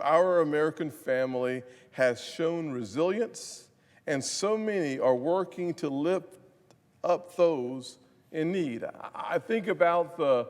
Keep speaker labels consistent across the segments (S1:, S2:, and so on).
S1: our American family has shown resilience, and so many are working to lift up those in need. I think about the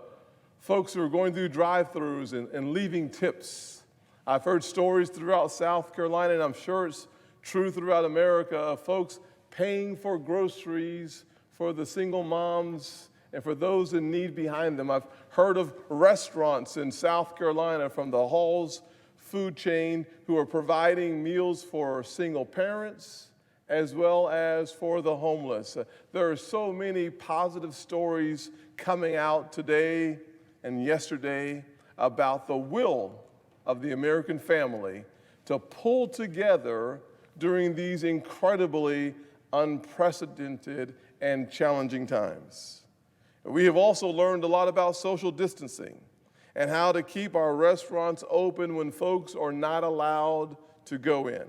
S1: folks who are going through drive-thrus and leaving tips. I've heard stories throughout South Carolina, and I'm sure it's true throughout America, of folks paying for groceries for the single moms and for those in need behind them. I've heard of restaurants in South Carolina from the Halls food chain who are providing meals for single parents as well as for the homeless. There are so many positive stories coming out today and yesterday about the will of the American family to pull together during these incredibly unprecedented and challenging times. We have also learned a lot about social distancing and how to keep our restaurants open when folks are not allowed to go in.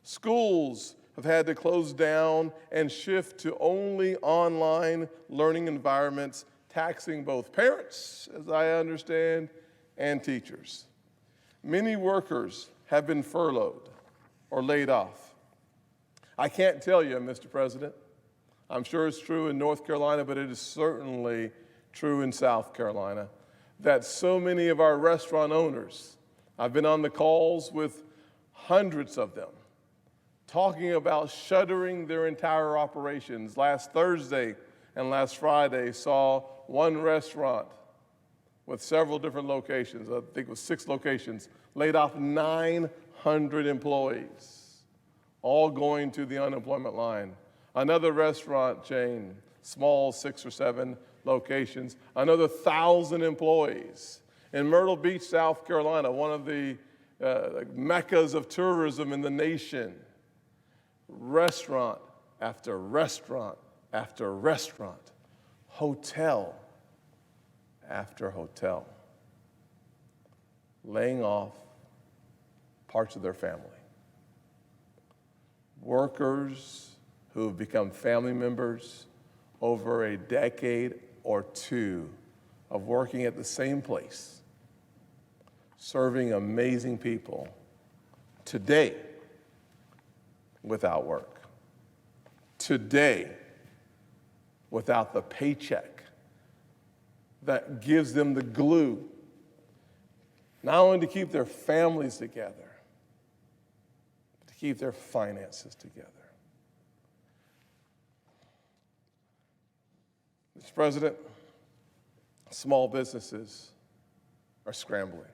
S1: Schools have had to close down and shift to only online learning environments, taxing both parents, as I understand, and teachers. Many workers have been furloughed or laid off. I can't tell you, Mr. President, I'm sure it's true in North Carolina, but it is certainly true in South Carolina, that so many of our restaurant owners, I've been on the calls with hundreds of them, talking about shuttering their entire operations. Last Thursday and last Friday saw one restaurant with several different locations, I think it was 6 locations, laid off 900 employees, all going to the unemployment line. Another restaurant chain, small 6 or 7 locations, another 1,000 employees. In Myrtle Beach, South Carolina, one of the meccas of tourism in the nation, restaurant after restaurant after restaurant, hotel after hotel, laying off parts of their family. Workers who have become family members over a decade or two of working at the same place, serving amazing people, today without work, today without the paycheck that gives them the glue, not only to keep their families together, but to keep their finances together. Mr. President, small businesses are scrambling.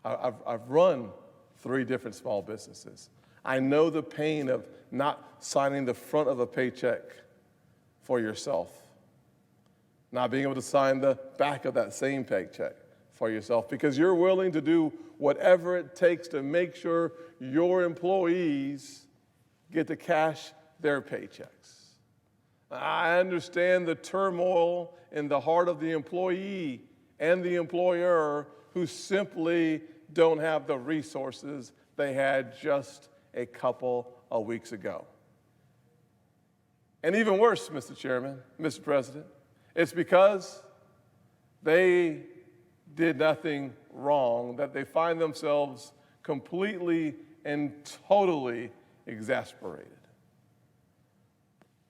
S1: I've run 3 different small businesses. I know the pain of not signing the front of a paycheck for yourself, not being able to sign the back of that same paycheck for yourself, because you're willing to do whatever it takes to make sure your employees get to cash their paychecks. I understand the turmoil in the heart of the employee and the employer who simply don't have the resources they had just a couple of weeks ago. And even worse, Mr. Chairman, Mr. President, it's because they did nothing wrong that they find themselves completely and totally exasperated,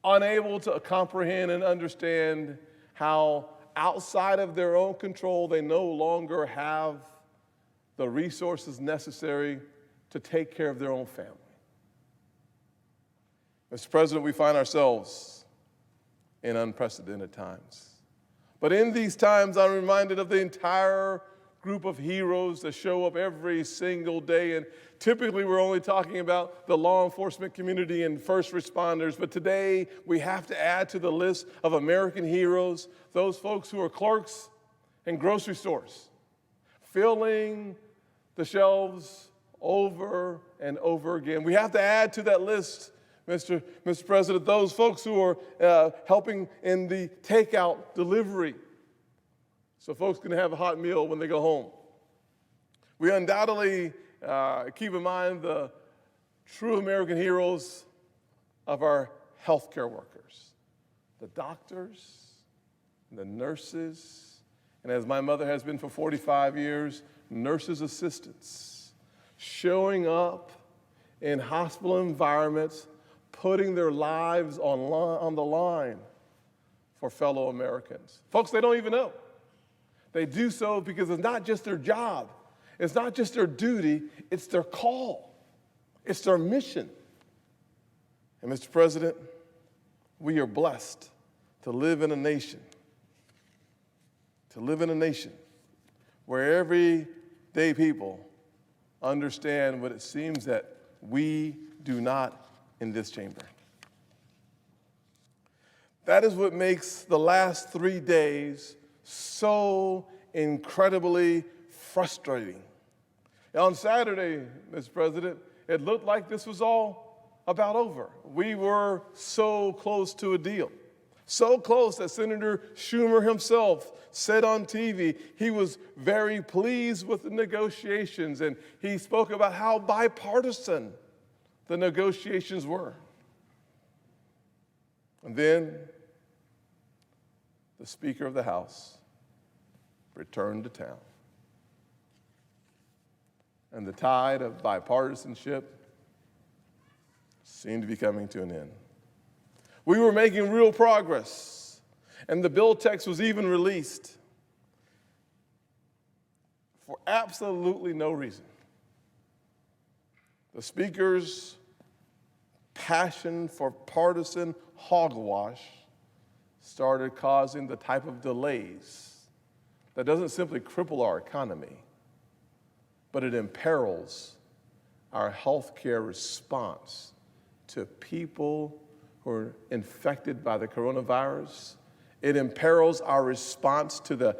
S1: unable to comprehend and understand how outside of their own control they no longer have the resources necessary to take care of their own family. Mr. President, we find ourselves in unprecedented times. But in these times, I'm reminded of the entire group of heroes that show up every single day. And typically, we're only talking about the law enforcement community and first responders. But today, we have to add to the list of American heroes those folks who are clerks in grocery stores, filling the shelves over and over again. We have to add to that list, Mr. President, those folks who are helping in the takeout delivery so folks can have a hot meal when they go home. We undoubtedly keep in mind the true American heroes of our healthcare workers, the doctors, the nurses, and as my mother has been for 45 years, nurses' assistants, showing up in hospital environments, putting their lives on the line for fellow Americans. Folks, they don't even know. They do so because it's not just their job. It's not just their duty. It's their call. It's their mission. And Mr. President, we are blessed to live in a nation, where everyday people understand what it seems that we do not in this chamber. That is what makes the last 3 days so incredibly frustrating. On Saturday, Mr. President, it looked like this was all about over. We were so close to a deal. So close that Senator Schumer himself said on TV he was very pleased with the negotiations, and he spoke about how bipartisan the negotiations were. And then the Speaker of the House returned to town. And the tide of bipartisanship seemed to be coming to an end. We were making real progress, and the bill text was even released for absolutely no reason. The Speaker's passion for partisan hogwash started causing the type of delays that doesn't simply cripple our economy, but it imperils our healthcare response to people who are infected by the coronavirus. It imperils our response to the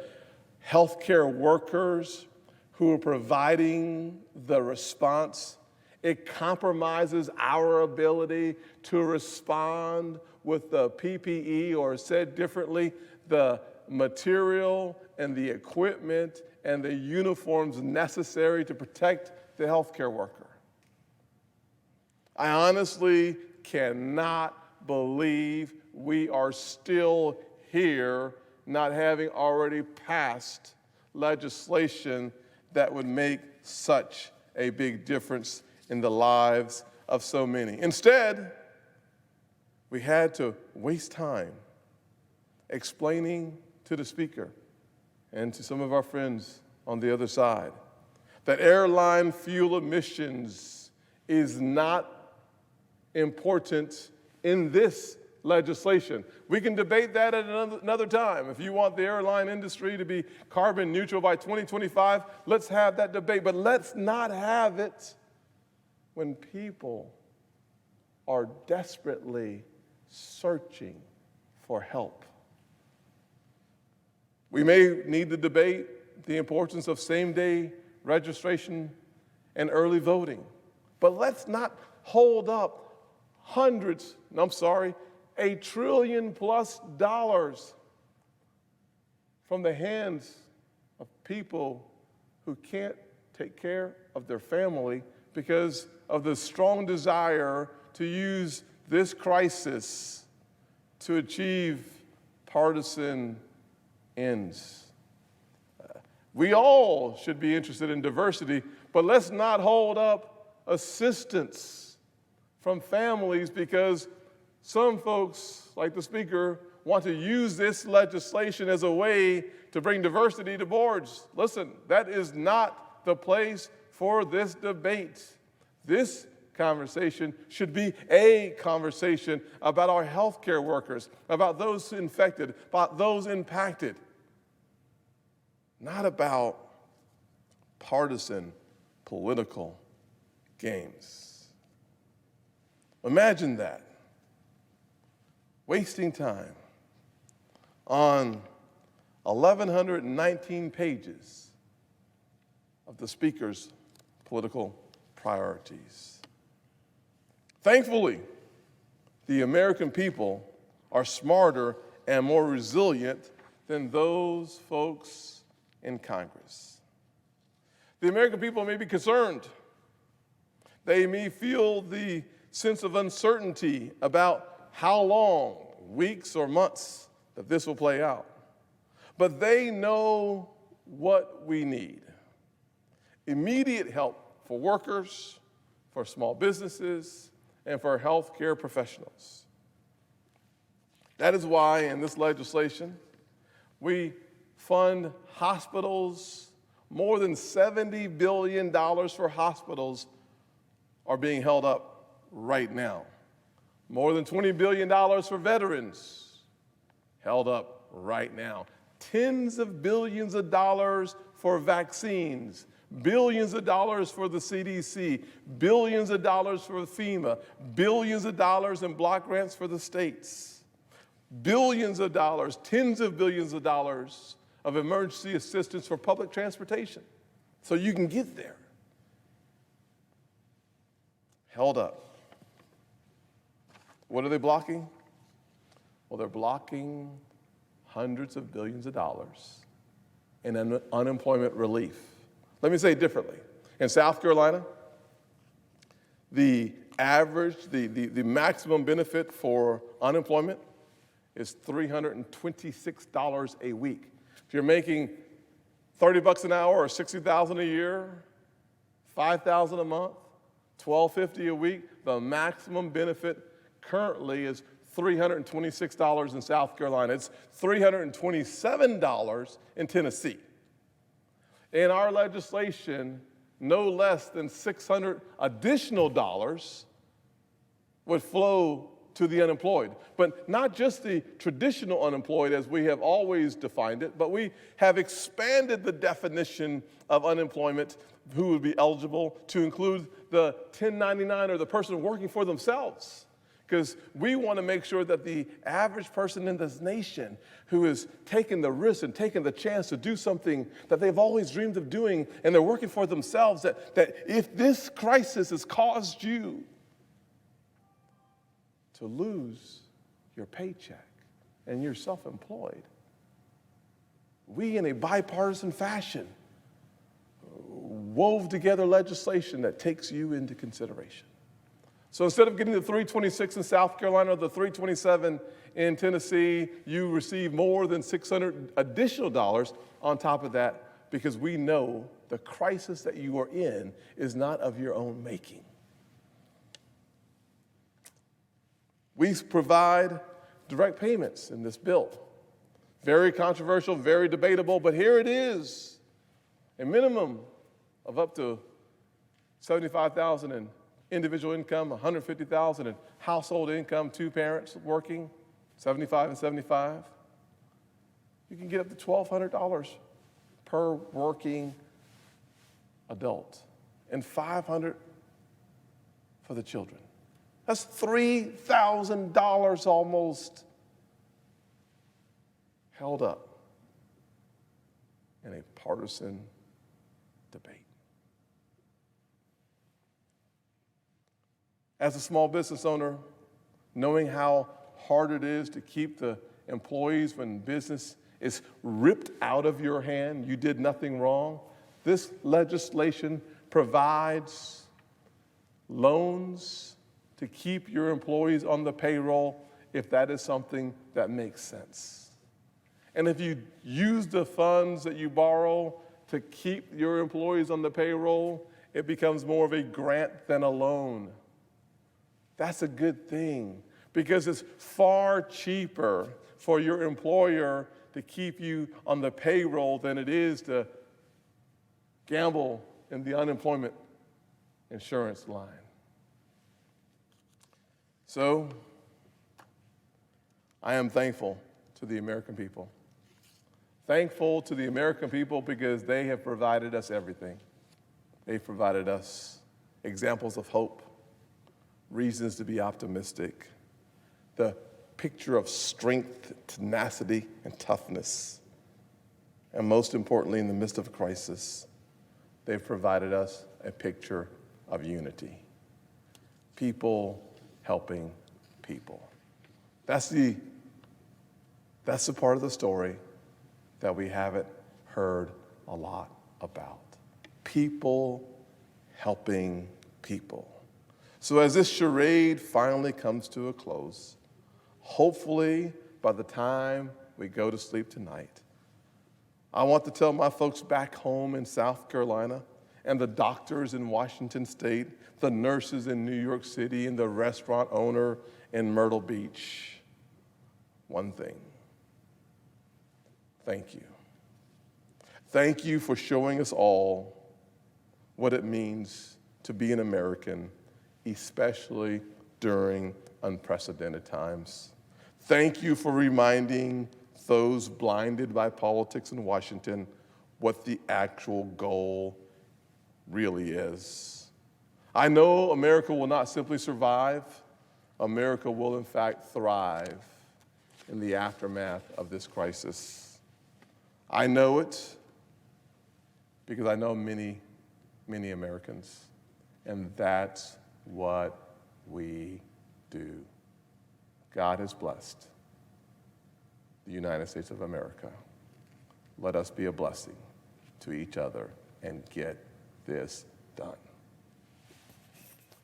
S1: healthcare workers who are providing the response. It compromises our ability to respond with the PPE, or said differently, the material and the equipment and the uniforms necessary to protect the healthcare worker. I honestly cannot believe we are still here not having already passed legislation that would make such a big difference in the lives of so many. Instead, we had to waste time explaining to the Speaker and to some of our friends on the other side that airline fuel emissions is not important in this legislation. We can debate that at another time. If you want the airline industry to be carbon neutral by 2025, let's have that debate. But let's not have it when people are desperately searching for help. We may need to debate the importance of same-day registration and early voting, but let's not hold up $1 trillion+ from the hands of people who can't take care of their family because of the strong desire to use this crisis to achieve partisan ends. We all should be interested in diversity, but let's not hold up assistance from families because some folks, like the Speaker, want to use this legislation as a way to bring diversity to boards. Listen, that is not the place for this debate. This conversation should be a conversation about our healthcare workers, about those infected, about those impacted, not about partisan political games. Imagine that. Wasting time on 1,119 pages of the Speaker's political priorities. Thankfully, the American people are smarter and more resilient than those folks in Congress. The American people may be concerned. They may feel the sense of uncertainty about how long, weeks or months, that this will play out. But they know what we need. Immediate help for workers, for small businesses, and for healthcare professionals. That is why in this legislation, we fund hospitals. More than $70 billion for hospitals are being held up right now. More than $20 billion for veterans held up right now. Tens of billions of dollars for vaccines, billions of dollars for the CDC, billions of dollars for FEMA, billions of dollars in block grants for the states, billions of dollars, tens of billions of dollars of emergency assistance for public transportation so you can get there. Held up. What are they blocking? Well, they're blocking hundreds of billions of dollars in unemployment relief. Let me say it differently. In South Carolina, the maximum benefit for unemployment is $326 a week. If you're making $30 an hour or $60,000 a year, $5,000 a month, $1,250 a week, the maximum benefit currently is $326 in South Carolina. It's $327 in Tennessee. In our legislation, no less than $600 additional dollars would flow to the unemployed. But not just the traditional unemployed as we have always defined it, but we have expanded the definition of unemployment who would be eligible to include the 1099 or the person working for themselves. Because we want to make sure that the average person in this nation who is taking the risk and taking the chance to do something that they've always dreamed of doing and they're working for themselves, that if this crisis has caused you to lose your paycheck and you're self-employed, we in a bipartisan fashion wove together legislation that takes you into consideration. So instead of getting the 326 in South Carolina or the 327 in Tennessee, you receive more than $600 additional dollars on top of that because we know the crisis that you are in is not of your own making. We provide direct payments in this bill. Very controversial, very debatable, but here it is. A minimum of up to $75,000 in individual income, $150,000 in household income, two parents working, 75 and 75. You can get up to $1,200 per working adult and $500 for the children. That's $3,000 almost held up in a partisan debate. As a small business owner, knowing how hard it is to keep the employees when business is ripped out of your hand, you did nothing wrong, this legislation provides loans to keep your employees on the payroll if that is something that makes sense. And if you use the funds that you borrow to keep your employees on the payroll, it becomes more of a grant than a loan. That's a good thing because it's far cheaper for your employer to keep you on the payroll than it is to gamble in the unemployment insurance line. So, I am thankful to the American people. Thankful to the American people because they have provided us everything. They've provided us examples of hope, reasons to be optimistic, the picture of strength, tenacity, and toughness. And most importantly, in the midst of a crisis, they've provided us a picture of unity. People helping people. That's the part of the story that we haven't heard a lot about. People helping people. So as this charade finally comes to a close, hopefully by the time we go to sleep tonight, I want to tell my folks back home in South Carolina and the doctors in Washington State, the nurses in New York City, and the restaurant owner in Myrtle Beach. One thing. Thank you. Thank you for showing us all what it means to be an American, especially during unprecedented times. Thank you for reminding those blinded by politics in Washington what the actual goal really is. I know America will not simply survive. America will, in fact, thrive in the aftermath of this crisis. I know it because I know many, many Americans, and that's what we do. God has blessed the United States of America. Let us be a blessing to each other and get this done.